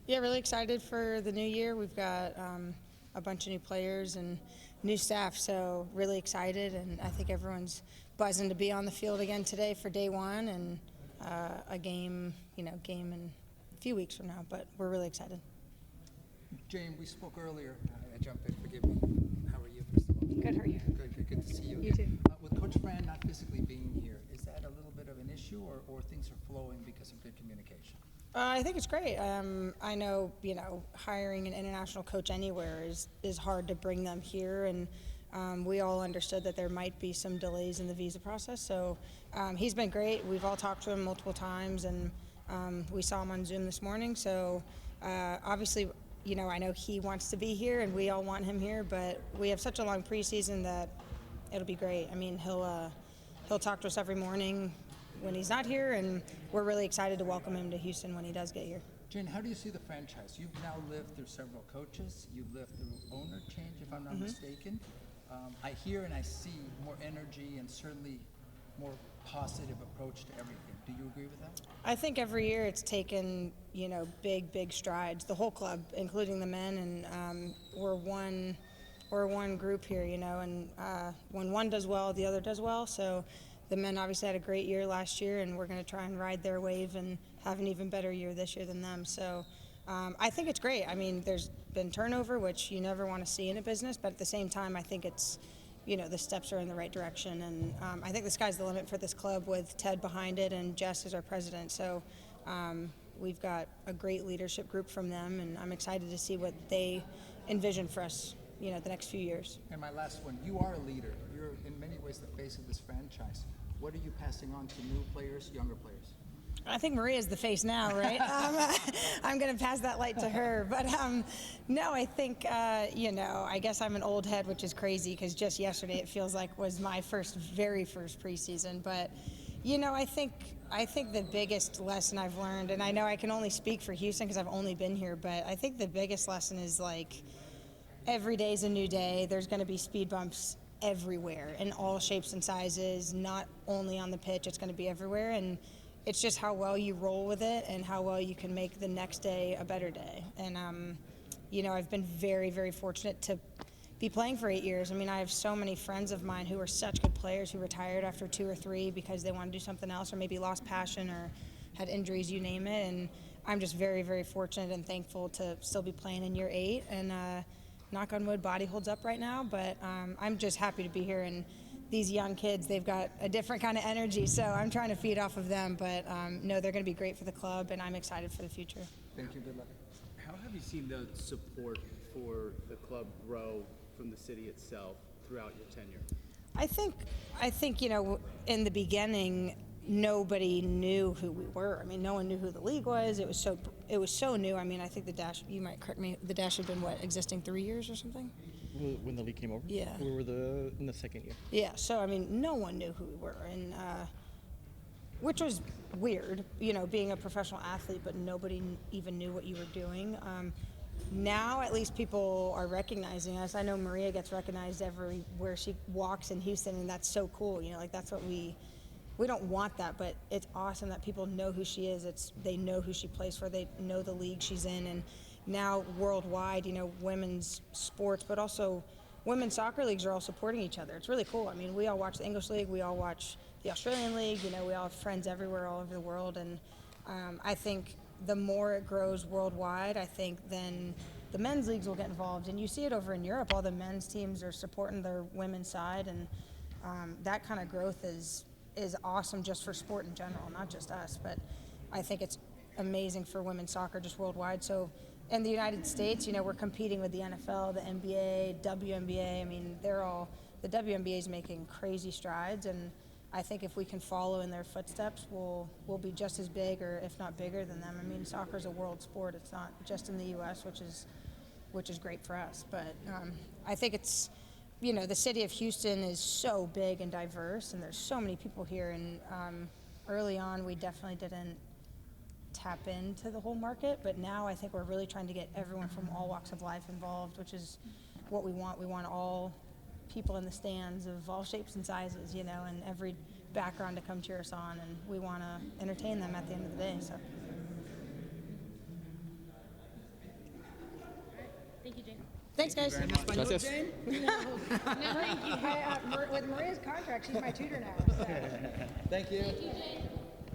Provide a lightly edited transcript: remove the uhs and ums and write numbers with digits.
Yeah, really excited for the new year. We've got a bunch of new players and new staff, so really excited, and I think everyone's buzzing to be on the field again today for day one and a game in a few weeks from now, but we're really excited. Jane, we spoke earlier. I jumped in, forgive me. How are you, first of all? Good, how are you? Good to see you. You too. With Coach Fran not physically being here, is that a little bit of an issue, or things are flowing because of good communication? I think it's great. I know, hiring an international coach anywhere is hard to bring them here, and we all understood that there might be some delays in the visa process. So he's been great. We've all talked to him multiple times, and we saw him on Zoom this morning. So obviously, I know he wants to be here, and we all want him here. But we have such a long preseason that it'll be great. I mean, he'll talk to us every morning when he's not here, and we're really excited to welcome him to Houston when he does get here. Jane, how do you see the franchise? You've now lived through several coaches. You've lived through owner change, if I'm not mistaken. I hear and I see more energy and certainly more positive approach to everything. Do you agree with that? I think every year it's taken, big strides. The whole club, including the men, and we're one group here, and when one does well, the other does well. So the men obviously had a great year last year, and we're going to try and ride their wave and have an even better year this year than them. So I think it's great. I mean, there's been turnover, which you never want to see in a business, but at the same time, I think it's, the steps are in the right direction. And I think the sky's the limit for this club with Ted behind it and Jess as our president. So we've got a great leadership group from them, and I'm excited to see what they envision for us, the next few years. And my last one, you are a leader. You're in many ways the face of this franchise. What are you passing on to new players, younger players? I think Maria's the face now, right? I'm going to pass that light to her. But no, I think, I guess I'm an old head, which is crazy because just yesterday it feels like was my very first preseason. But, I think the biggest lesson I've learned, and I know I can only speak for Houston because I've only been here, but I think the biggest lesson is every day is a new day. There's going to be speed bumps everywhere in all shapes and sizes, not only on the pitch, it's going to be everywhere. And it's just how well you roll with it and how well you can make the next day a better day. And, I've been very, very fortunate to be playing for 8 years. I mean, I have so many friends of mine who are such good players who retired after 2 or 3 because they want to do something else or maybe lost passion or had injuries, you name it. And I'm just very, very fortunate and thankful to still be playing in year 8. And knock on wood, body holds up right now. But I'm just happy to be here. And these young kids, they've got a different kind of energy, so I'm trying to feed off of them. But no, they're going to be great for the club, and I'm excited for the future. Thank you. Good luck. How have you seen the support for the club grow from the city itself throughout your tenure? I think in the beginning, nobody knew who we were. I mean, no one knew who the league was. It was so new. I mean, I think the Dash, you might correct me, the Dash had been existing 3 years or something? When the league came over? Yeah. We were in the second year. Yeah, so I mean, no one knew who we were, and which was weird, being a professional athlete, but nobody even knew what you were doing. Now, at least people are recognizing us. I know Maria gets recognized everywhere she walks in Houston, and that's so cool. That's what we don't want that, but it's awesome that people know who she is. They know who she plays for. They know the league she's in, and now worldwide, women's sports, but also women's soccer leagues are all supporting each other. It's really cool. I mean, we all watch the English League, we all watch the Australian League, we all have friends everywhere, all over the world. And I think the more it grows worldwide, I think then the men's leagues will get involved. And you see it over in Europe, all the men's teams are supporting their women's side. And that kind of growth is awesome just for sport in general, not just us. But I think it's amazing for women's soccer just worldwide. So in the United States, we're competing with the NFL, the NBA, WNBA. I mean, the WNBA is making crazy strides, and I think if we can follow in their footsteps, we'll be just as big, or if not bigger than them. I mean, soccer's a world sport. It's not just in the U.S., which is great for us. But I think it's, the city of Houston is so big and diverse, and there's so many people here. And early on, we definitely didn't tap into the whole market, but now I think we're really trying to get everyone from all walks of life involved, which is what we want. We want all people in the stands of all shapes and sizes, and every background to come cheer us on, and we want to entertain them at the end of the day. So Thanks, guys. Gracias. Jane? With Maria's contract, she's my tutor now. So. Thank you. Thank you, Jane.